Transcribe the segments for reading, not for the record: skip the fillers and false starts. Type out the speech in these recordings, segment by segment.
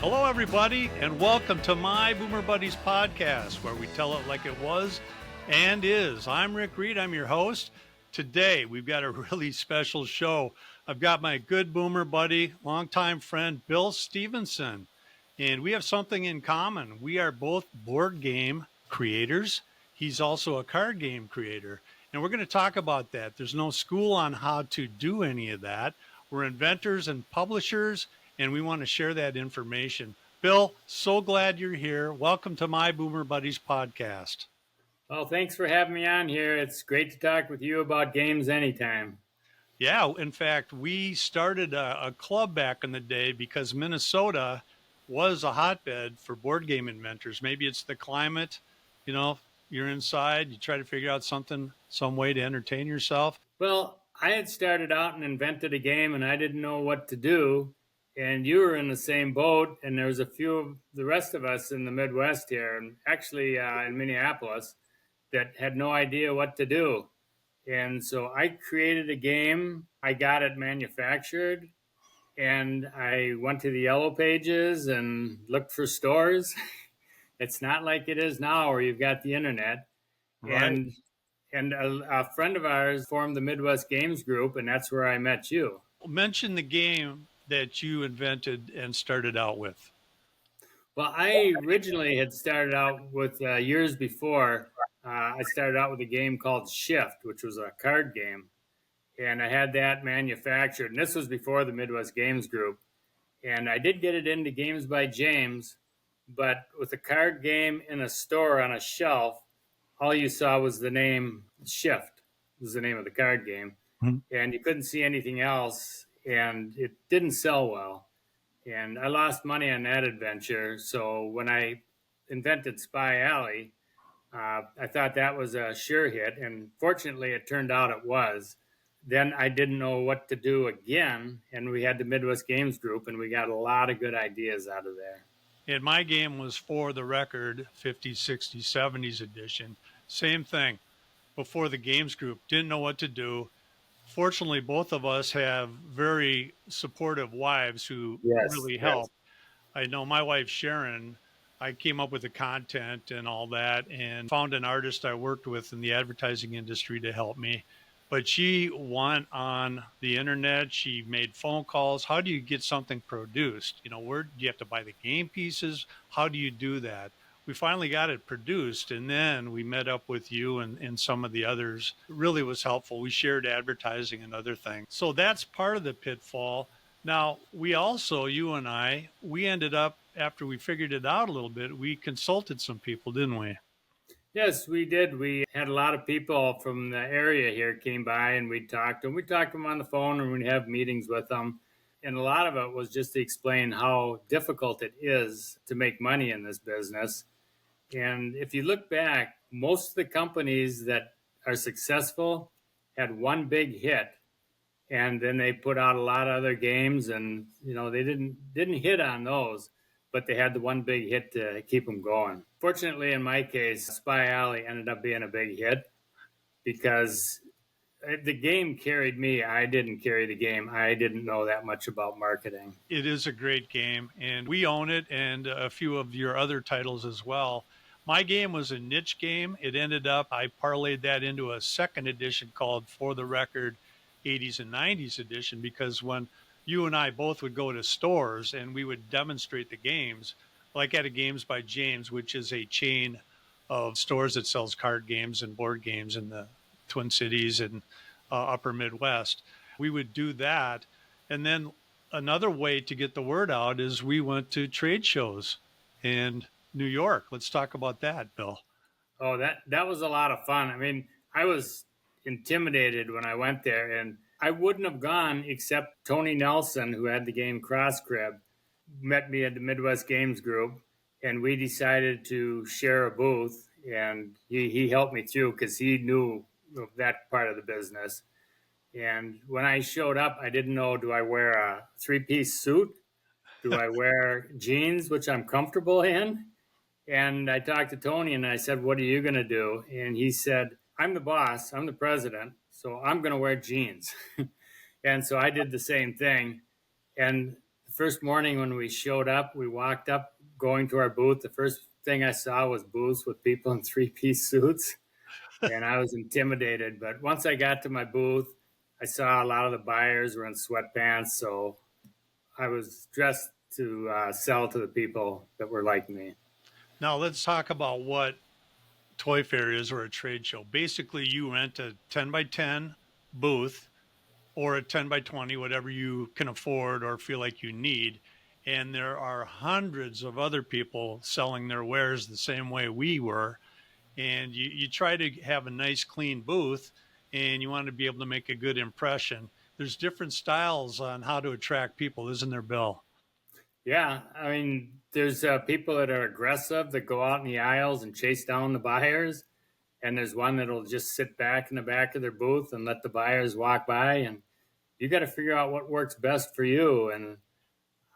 Hello, everybody, and welcome to my Boomer Buddies podcast, where we tell it like it was and is. I'm Rick Reed. I'm your host. Today, we've got a really special show. I've got my good Boomer buddy, longtime friend, Bill Stephenson, and we have something in common. We are both board game creators. He's also a card game creator, and we're going to talk about that. There's no school on how to do any of that. We're inventors and publishers, and we want to share that information. Bill, so glad you're here. Welcome to my Boomer Buddies podcast. Well, thanks for having me on here. It's great to talk with you about games anytime. Yeah, in fact, we started a club back in the day because Minnesota was a hotbed for board game inventors. Maybe it's the climate, you're inside, you try to figure out some way to entertain yourself. Well, I had started out and invented a game and I didn't know what to do. And you were in the same boat, and there was a few of the rest of us in the Midwest here, and actually in Minneapolis, that had no idea what to do. And so I created a game. I got it manufactured, and I went to the Yellow Pages and looked for stores. It's not like it is now where you've got the internet. Right. And a friend of ours formed the Midwest Games Group, and that's where I met you. Mention the game that you invented and started out with. Well, I originally had started out with years before. I started out with a game called Shift, which was a card game. And I had that manufactured. And this was before the Midwest Games Group. And I did get it into Games by James. But with a card game in a store on a shelf, all you saw was the name Shift, was the name of the card game. Mm-hmm. And you couldn't see anything else. And it didn't sell well. And I lost money on that adventure. So when I invented Spy Alley, I thought that was a sure hit. And fortunately, it turned out it was. Then I didn't know what to do again. And we had the Midwest Games Group, and we got a lot of good ideas out of there. And my game was For the Record, 50s, 60s, 70s edition. Same thing. Before the Games Group, didn't know what to do. Fortunately, both of us have very supportive wives who really help. I know my wife, Sharon, I came up with the content and all that and found an artist I worked with in the advertising industry to help me. But she went on the internet. She made phone calls. How do you get something produced? Where do you have to buy the game pieces? How do you do that? We finally got it produced, and then we met up with you and some of the others. It really was helpful. We shared advertising and other things. So that's part of the pitfall. Now, we also, you and I, we ended up, after we figured it out a little bit, we consulted some people, didn't we? Yes, we did. We had a lot of people from the area here came by, and we talked to them. We talked to them on the phone, and we'd have meetings with them. And a lot of it was just to explain how difficult it is to make money in this business. And if you look back, most of the companies that are successful had one big hit, and then they put out a lot of other games, and they didn't hit on those, but they had the one big hit to keep them going. Fortunately, in my case, Spy Alley ended up being a big hit because the game carried me. I didn't carry the game. I didn't know that much about marketing. It is a great game, and we own it, and a few of your other titles as well. My game was a niche game. It ended up, I parlayed that into a second edition called For the Record 80s and 90s edition, because when you and I both would go to stores and we would demonstrate the games, like at a Games by James, which is a chain of stores that sells card games and board games in the Twin Cities and upper Midwest, we would do that. And then another way to get the word out is we went to trade shows and New York. Let's talk about that, Bill. Oh, that was a lot of fun. I mean, I was intimidated when I went there, and I wouldn't have gone except Tony Nelson, who had the game Cross Crib, met me at the Midwest Games Group, and we decided to share a booth, and he helped me through because he knew that part of the business. And when I showed up, I didn't know, do I wear a three-piece suit? Do I wear jeans, which I'm comfortable in? And I talked to Tony and I said, what are you going to do? And he said, I'm the boss, I'm the president, so I'm going to wear jeans. And so I did the same thing. And the first morning when we showed up, we walked up going to our booth. The first thing I saw was booths with people in three-piece suits, and I was intimidated. But once I got to my booth, I saw a lot of the buyers were in sweatpants, so I was dressed to sell to the people that were like me. Now let's talk about what Toy Fair is, or a trade show. Basically, you rent a 10 by 10 booth or a 10 by 20, whatever you can afford or feel like you need. And there are hundreds of other people selling their wares the same way we were. And you try to have a nice, clean booth, and you want to be able to make a good impression. There's different styles on how to attract people, isn't there, Bill? Yeah, I mean, there's people that are aggressive that go out in the aisles and chase down the buyers, and there's one that'll just sit back in the back of their booth and let the buyers walk by. And you got to figure out what works best for you. And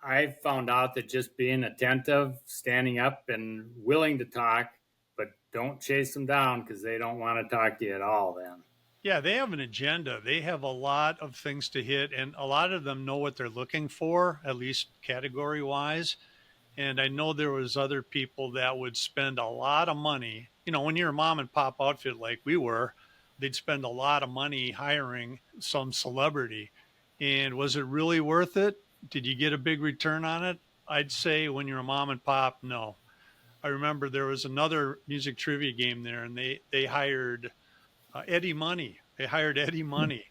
I found out that just being attentive, standing up, and willing to talk, but don't chase them down because they don't want to talk to you at all. Then. Yeah, they have an agenda. They have a lot of things to hit, and a lot of them know what they're looking for, at least category wise. And I know there was other people that would spend a lot of money. You know, when you're a mom and pop outfit like we were, they'd spend a lot of money hiring some celebrity. And was it really worth it? Did you get a big return on it? I'd say when you're a mom and pop, no. I remember there was another music trivia game there, and they hired Eddie Money. They hired Eddie Money.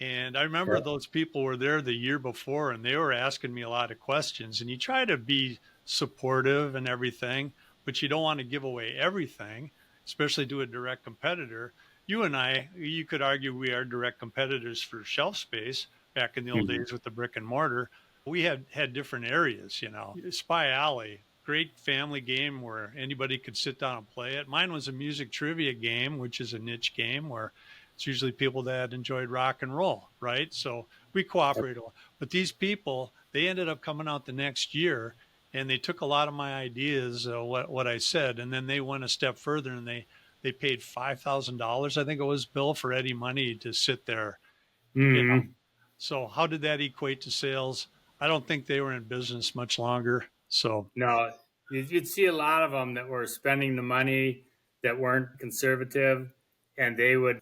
And I remember Yeah. those people were there the year before, and they were asking me a lot of questions. And you try to be supportive and everything, but you don't want to give away everything, especially to a direct competitor. You and I, you could argue we are direct competitors for shelf space back in the old Mhm. days with the brick and mortar. We had different areas, Spy Alley, great family game where anybody could sit down and play it. Mine was a music trivia game, which is a niche game where it's usually people that enjoyed rock and roll, right? So we cooperated. But these people, they ended up coming out the next year, and they took a lot of my ideas, what I said, and then they went a step further, and they paid $5,000, I think it was, Bill, for Eddie Money to sit there. Mhm. So how did that equate to sales? I don't think they were in business much longer. So No, you'd see a lot of them that were spending the money that weren't conservative, and they would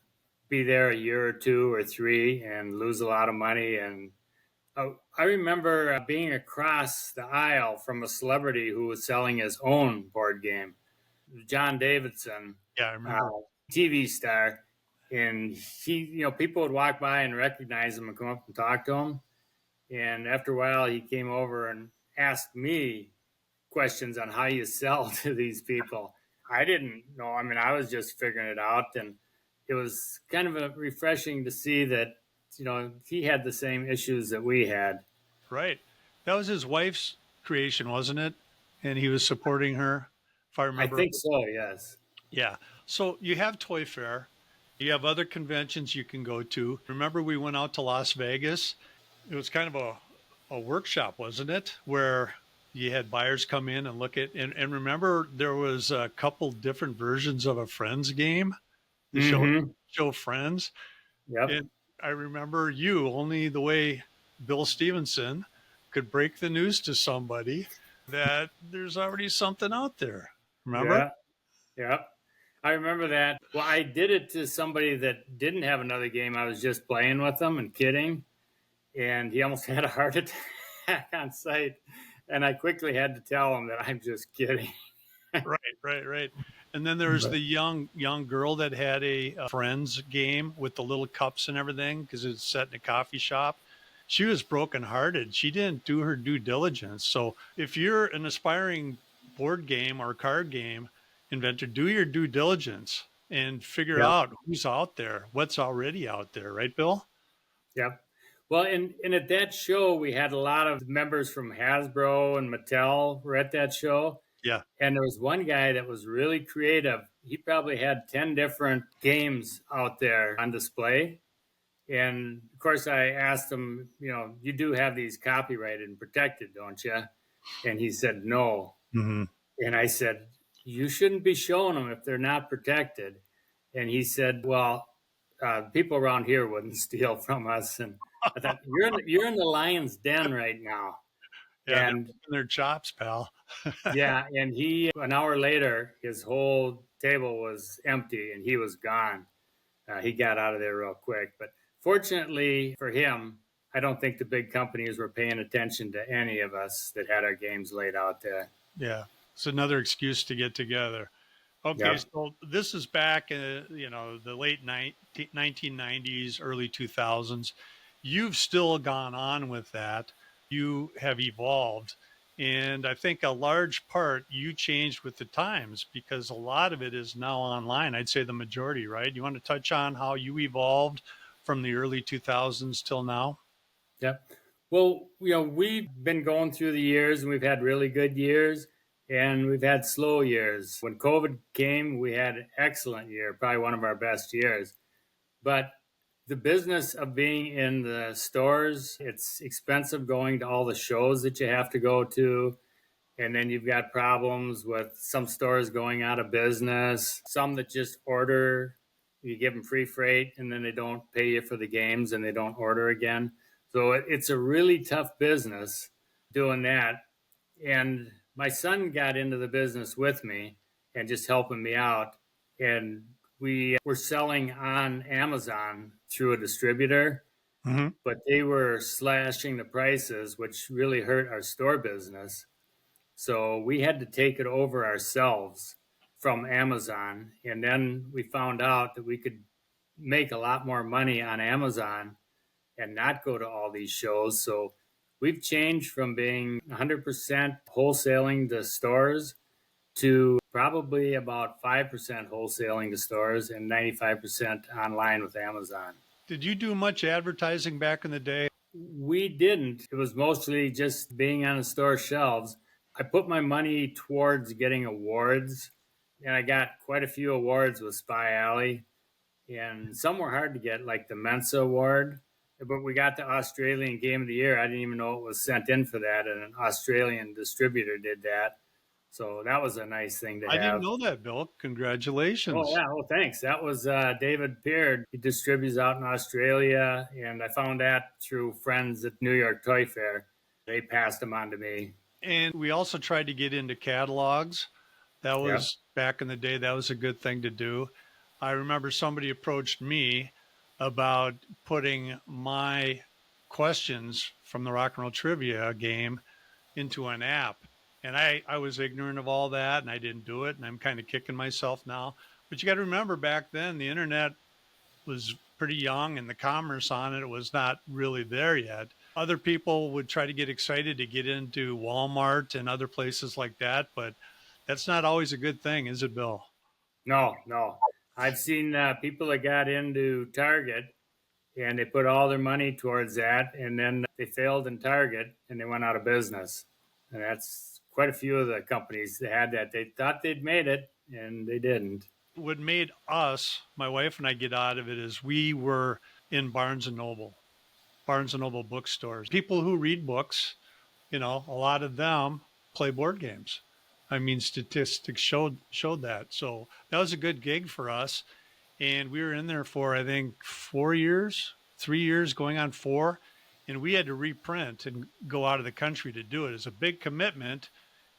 be there a year or two or three and lose a lot of money. And I remember being across the aisle from a celebrity who was selling his own board game, John Davidson, yeah, I uh, remember. TV star, and people would walk by and recognize him and come up and talk to him. And after a while, he came over and asked me questions on how you sell to these people. I didn't know. I mean, I was just figuring it out, and it was kind of refreshing to see that he had the same issues that we had. Right. That was his wife's creation, wasn't it? And he was supporting her, if I I remember. think so. Yes. Yeah. So you have Toy Fair, you have other conventions you can go to. Remember, we went out to Las Vegas? It was kind of a workshop, wasn't it? Where you had buyers come in and look at, and remember, there was a couple different versions of a Friends game, the Mm-hmm. show Friends. Yep. And I remember you only the way Bill Stephenson could break the news to somebody that there's already something out there. Remember? Yeah. Yep. I remember that. Well, I did it to somebody that didn't have another game. I was just playing with them and kidding, and he almost had a heart attack on site. And I quickly had to tell him that I'm just kidding. Right, right, right. And then there was the young girl that had a Friends game with the little cups and everything because it's set in a coffee shop. She was brokenhearted. She didn't do her due diligence. So if you're an aspiring board game or card game inventor, do your due diligence and figure Yep. out who's out there, what's already out there, right, Bill? Yep. Well, and at that show, we had a lot of members from Hasbro and Mattel were at that show. Yeah. And there was one guy that was really creative. He probably had 10 different games out there on display. And of course, I asked him, you do have these copyrighted and protected, don't you? And he said, no. Mm-hmm. And I said, you shouldn't be showing them if they're not protected. And he said, well, people around here wouldn't steal from us. And I thought, you're in the lion's den right now. Yeah, they're And licking their chops, pal. yeah, and an hour later, his whole table was empty and he was gone. He got out of there real quick. But fortunately for him, I don't think the big companies were paying attention to any of us that had our games laid out there. Yeah, it's another excuse to get together. Okay, Yep. so this is back in the late 1990s, early 2000s. You've still gone on with that. You have evolved. And I think a large part you changed with the times because a lot of it is now online. I'd say the majority, right? You want to touch on how you evolved from the early 2000s till now? Yep. Well, we've been going through the years and we've had really good years and we've had slow years. When COVID came, we had an excellent year, probably one of our best years. But the business of being in the stores, it's expensive going to all the shows that you have to go to. And then you've got problems with some stores going out of business, some that just order, you give them free freight, and then they don't pay you for the games and they don't order again. So it's a really tough business doing that. And my son got into the business with me and just helping me out. And we were selling on Amazon through a distributor, Hmm. but they were slashing the prices, which really hurt our store business. So we had to take it over ourselves from Amazon. And then we found out that we could make a lot more money on Amazon and not go to all these shows. So we've changed from being 100% wholesaling to stores to probably about 5% wholesaling to stores and 95% online with Amazon. Did you do much advertising back in the day? We didn't. It was mostly just being on the store shelves. I put my money towards getting awards, and I got quite a few awards with Spy Alley, and some were hard to get, like the Mensa Award. But we got the Australian Game of the Year. I didn't even know it was sent in for that, and an Australian distributor did that. So that was a nice thing to I didn't have. know that, Bill. Oh Congratulations. yeah, well thanks. That was David Peard. He distributes out in Australia, and I found that through friends at New York Toy Fair. They passed them on to me. And we also tried to get into catalogs. That Yep. was back in the day, that was a good thing to do. I remember somebody approached me about putting my questions from the Rock and Roll Trivia game into an app. And I was ignorant of all that and I didn't do it. And I'm kind of kicking myself now. But you got to remember back then, the internet was pretty young and the commerce on it was not really there yet. Other people would try to get excited to get into Walmart and other places like that, but that's not always a good thing, is it, Bill? No, no. I've seen people that got into Target and they put all their money towards that, and then they failed in Target and they went out of business. And that's quite a few of the companies that had that. They thought they'd made it, and they didn't. What made us, my wife and I, get out of it is we were in Barnes and Noble bookstores. People who read books, a lot of them play board games. I mean, statistics showed that. So that was a good gig for us. And we were in there for, I think, 4 years, 3 years, going on four. And we had to reprint and go out of the country to do it. It's a big commitment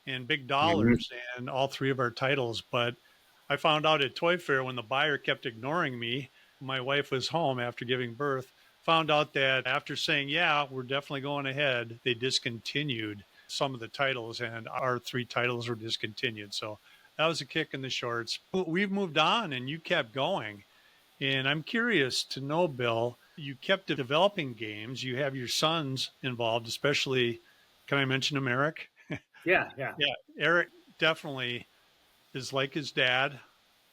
and big Mhm. dollars and all three of our titles. But I found out at Toy Fair when the buyer kept ignoring me. My wife was home after giving birth. Found out that after saying, yeah, we're definitely going ahead, they discontinued some of the titles and our three titles were discontinued. So that was a kick in the shorts. We've moved on and you kept going. And I'm curious to know, Bill, you kept developing games. You have your sons involved, especially, can I mention him, Eric? Yeah, yeah. Yeah, Eric definitely is like his dad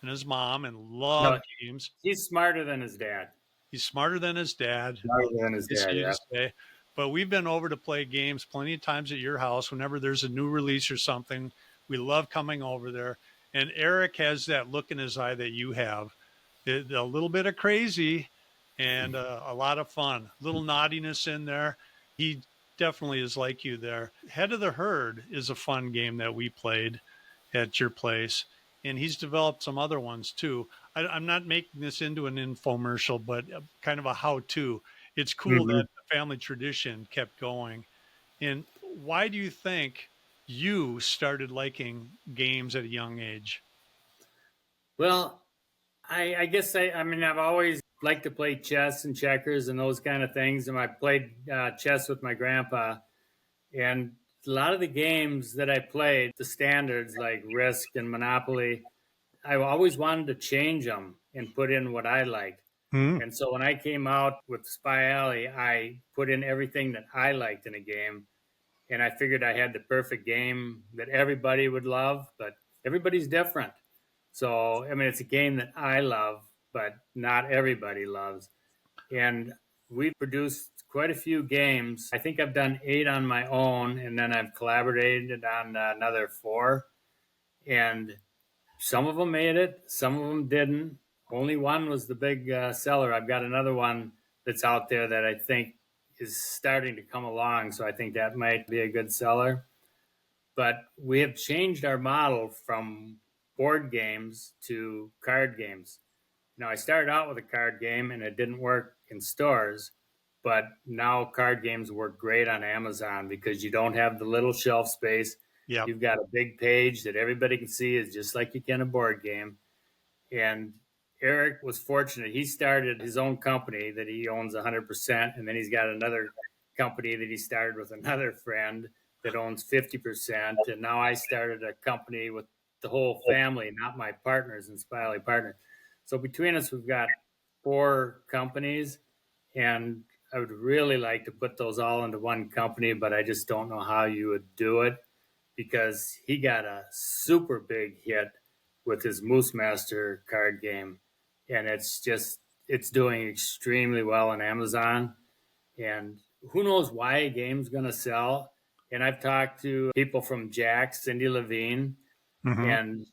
and his mom and love No, games. he's smarter than his dad. He's smarter than his dad, Smarter than his it's dad, easy yeah. to say. But we've been over to play games plenty of times at your house whenever there's a new release or something. We love coming over there. And Eric has that look in his eye that you have. A little bit of crazy and a lot of fun, little naughtiness in there. He definitely is like you there. Head of the Herd is a fun game that we played at your place, and he's developed some other ones too. I'm not making this into an infomercial, but kind of a how-to. It's cool Hmm. that the family tradition kept going. And why do you think you started liking games at a young age? Well, I guess I mean, I've always liked to play chess and checkers and those kind of things. And I played chess with my grandpa. And a lot of the games that I played, the standards like Risk and Monopoly, I always wanted to change them and put in what I liked. Hmm. And so when I came out with Spy Alley, I put in everything that I liked in a game. And I figured I had the perfect game that everybody would love, but everybody's different. So, I mean, it's a game that I love, but not everybody loves. And we've produced quite a few games. I think I've done 8 on my own, and then I've collaborated on another 4. And some of them made it, some of them didn't. Only one was the big seller. I've got another one that's out there that I think is starting to come along. So I think that might be a good seller. But we have changed our model from board games to card games. Now, I started out with a card game and it didn't work in stores, but now card games work great on Amazon because you don't have the little shelf space. Yep. You've got a big page that everybody can see, is just like you can a board game. And Eric was fortunate. He started his own company that he owns 100%. And then he's got another company that he started with another friend that owns 50%. And now I started a company with the whole family, not my partners and Spiley partners. So between us, we've got 4 companies. And I would really like to put those all into one company, but I just don't know how you would do it because he got a super big hit with his Moose Master card game. And it's doing extremely well on Amazon. And who knows why a game's going to sell. And I've talked to people from Jack, Cindy Levine, Hmm. and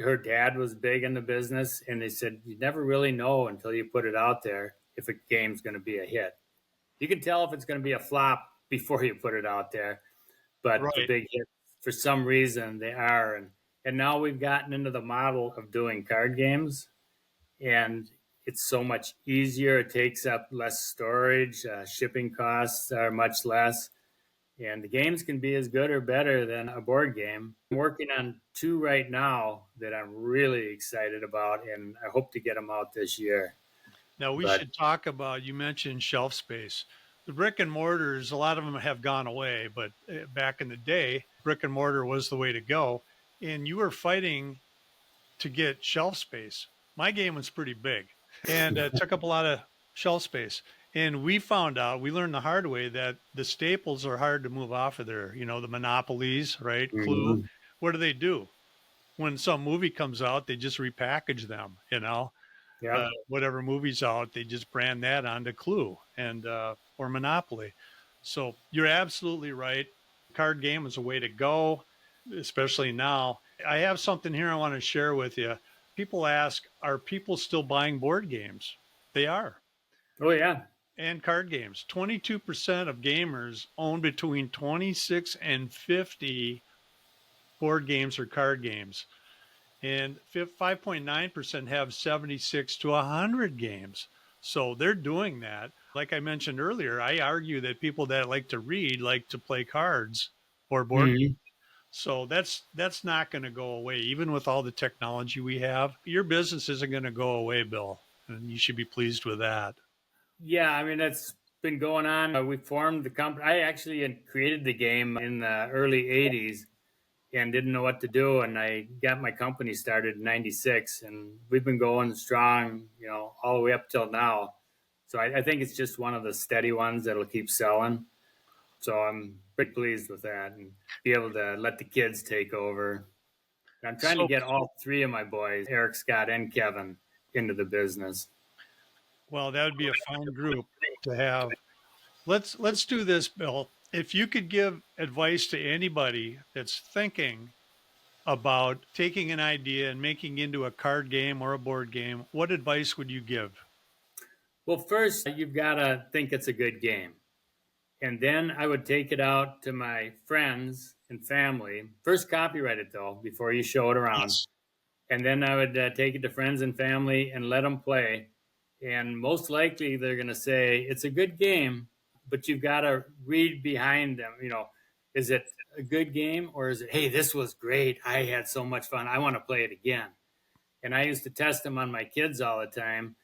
her dad was big in the business. And they said, you never really know until you put it out there if a game's going to be a hit. You can tell if it's going to be a flop before you put it out there. But the Right. big hits, for some reason, they are. And now we've gotten into the model of doing card games. And it's so much easier. It takes up less storage. Shipping costs are much less. And the games can be as good or better than a board game. I'm working on 2 right now that I'm really excited about, and I hope to get them out this year. Now we But should talk about, you mentioned shelf space. The brick and mortars, a lot of them have gone away, but back in the day, brick and mortar was the way to go. And you were fighting to get shelf space. My game was pretty big and took up a lot of shelf space. And we found out, we learned the hard way that the staples are hard to move off of there. You know, the monopolies, right? Clue. Mhm. What do? When some movie comes out, they just repackage them, you know? Yep. Whatever movie's out, they just brand that onto Clue and or Monopoly. So you're absolutely right. Card game is a way to go, especially now. I have something here I want to share with you. People ask, are people still buying board games? They are. Oh, yeah. And card games. 22% of gamers own between 26 and 50 board games or card games. And 5.9% have 76 to 100 games. So they're doing that. Like I mentioned earlier, I argue that people that like to read like to play cards or board games. Mhm. So that's not going to go away, even with all the technology we have. Your business isn't going to go away, Bill, and you should be pleased with that. Yeah, I mean, that's been going on. We formed the company. I actually had created the game in the early 80s and didn't know what to do. And I got my company started in 96, and we've been going strong, all the way up till now. So I think it's just one of the steady ones that'll keep selling. So I'm pretty pleased with that and be able to let the kids take over. And I'm trying to So, get all 3 of my boys, Eric, Scott, and Kevin, into the business. well, that would be a fun group to have. Let's do this, Bill. If you could give advice to anybody that's thinking about taking an idea and making into a card game or a board game, what advice would you give? Well, first, you've got to think it's a good game. And then I would take it out to my friends and family. First, copyright it, though, before you show it around. Yes. And then I would take it to friends and family and let them play. And most likely, they're going to say, it's a good game, but you've got to read behind them. Is it a good game, or is it, hey, this was great, I had so much fun, I want to play it again? And I used to test them on my kids all the time.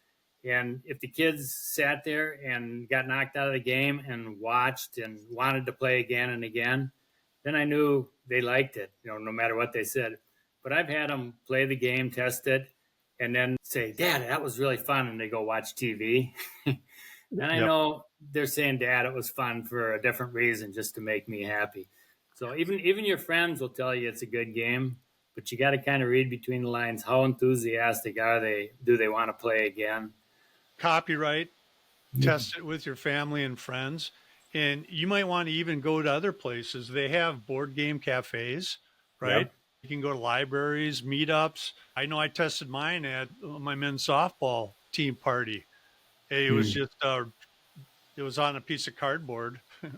And if the kids sat there and got knocked out of the game and watched and wanted to play again and again, then I knew they liked it, no matter what they said. But I've had them play the game, test it, and then say, Dad, that was really fun. And they go watch TV. And I Yep. know they're saying, Dad, it was fun for a different reason, just to make me happy. So even your friends will tell you it's a good game, but you got to kind of read between the lines. How enthusiastic are they? Do they want to play again? Copyright, test it with your family and friends. And you might want to even go to other places. They have board game cafes, right? Yep. You can go to libraries, meetups. I know I tested mine at my men's softball team party. It was just it was on a piece of cardboard and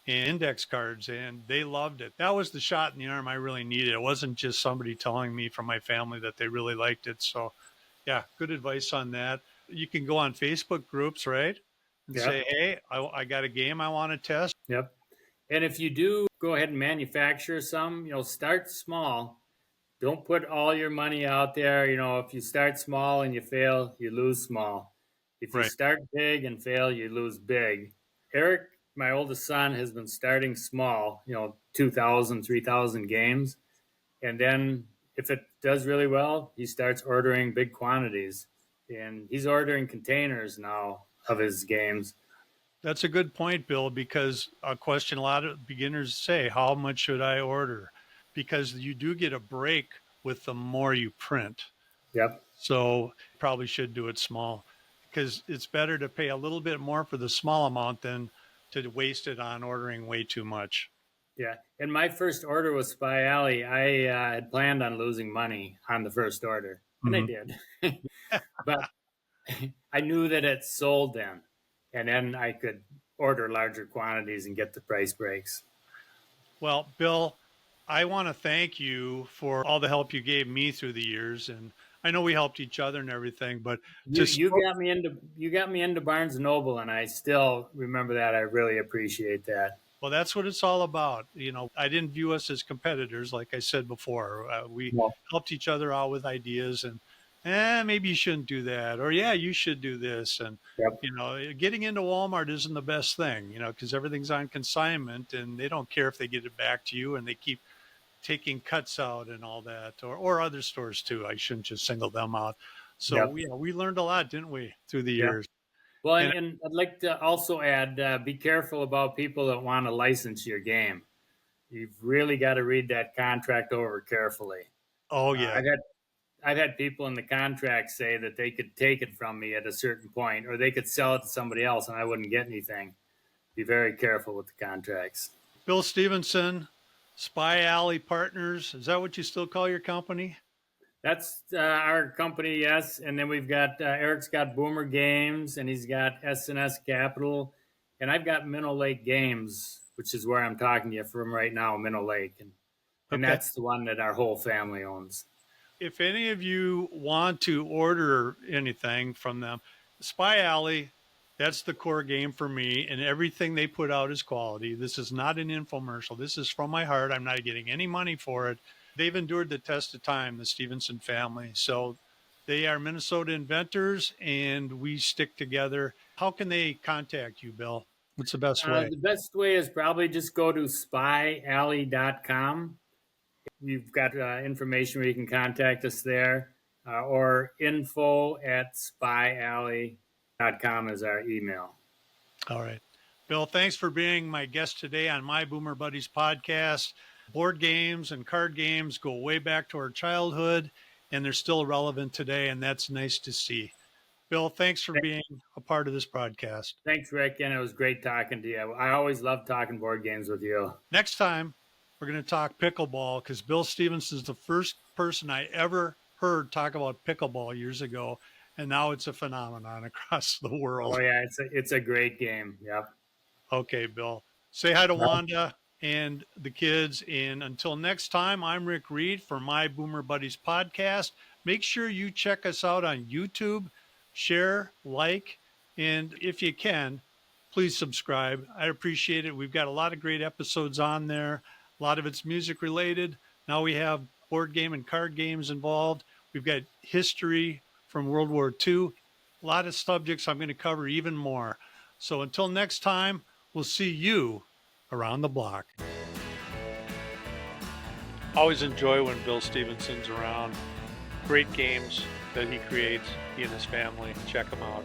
index cards, and they loved it. That was the shot in the arm I really needed. It wasn't just somebody telling me from my family that they really liked it. So yeah, good advice on that. You can go on Facebook groups, right? And say, Yep. hey, I got a game I want to test. Yep. And if you do go ahead and manufacture some, start small. Don't put all your money out there. If you start small and you fail, you lose small. If you Right. start big and fail, you lose big. Eric, my oldest son, has been starting small, 2,000, 3,000 games. And then if it does really well, he starts ordering big quantities. And he's ordering containers now of his games. That's a good point, Bill, because a question a lot of beginners say, how much should I order? Because you do get a break with the more you print. Yep. So probably should do it small, because it's better to pay a little bit more for the small amount than to waste it on ordering way too much. Yeah. And my first order was Spy Alley. I had planned on losing money on the first order, and I Mhm. did. But I knew that it sold then, and then I could order larger quantities and get the price breaks. Well, Bill, I want to thank you for all the help you gave me through the years. And I know we helped each other and everything, but You to you got me into Barnes and Noble, and I still remember that. I really appreciate that. well, that's what it's all about. I didn't view us as competitors, like I said before. We Well, helped each other out with ideas, and maybe you shouldn't do that, or yeah, you should do this. And yep. getting into Walmart isn't the best thing, because everything's on consignment, and they don't care if they get it back to you, and they keep taking cuts out and all that, or other stores too. I shouldn't just single them out. So Yep. we learned a lot, didn't we, through the Yep. years? Well, And and I'd like to also add: be careful about people that want to license your game. You've really got to read that contract over carefully. oh Uh, yeah, I've had I've had people in the contract say that they could take it from me at a certain point, or they could sell it to somebody else, and I wouldn't get anything. Be very careful with the contracts. Bill Stephenson, Spy Alley Partners. Is that what you still call your company? That's our company, yes. And then we've got Eric's got Boomer Games, and he's got S&S Capital, and I've got Minnow Lake Games, which is where I'm talking to you from right now, Minnow Lake, and Okay. that's the one that our whole family owns. If any of you want to order anything from them, Spy Alley, that's the core game for me, and everything they put out is quality. This is not an infomercial. This is from my heart. I'm not getting any money for it. They've endured the test of time, the Stephenson family. So they are Minnesota inventors, and we stick together. How can they contact you, Bill? What's the best way? The best way is probably just go to spyalley.com. We've got information where you can contact us there, or info@spyalley.com is our email. All right. Bill, thanks for being my guest today on my Boomer Buddies podcast. Board games and card games go way back to our childhood, and they're still relevant today, and that's nice to see. Bill, thanks for being a part of this podcast. Thanks, Rick, and it was great talking to you. I always love talking board games with you. Next time, we're going to talk pickleball, because Bill Stevens is the first person I ever heard talk about pickleball years ago, and now it's a phenomenon across the Oh world. yeah, it's a great game. Yep. Okay, Bill. Say hi to Wanda and the kids. And until next time, I'm Rick Reed for My Boomer Buddies podcast. Make sure you check us out on YouTube, share, like, and if you can, please subscribe. I appreciate it. We've got a lot of great episodes on there. A lot of it's music related. Now we have board game and card games involved. We've got history from World War II. A lot of subjects I'm going to cover even more. So until next time, we'll see you around the block. Always enjoy when Bill Stephenson's around. Great games that he creates, he and his family. Check them out.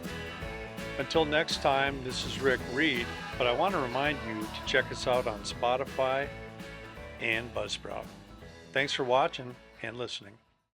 Until next time, this is Rick Reed, but I want to remind you to check us out on Spotify and Buzzsprout. Thanks for watching and listening.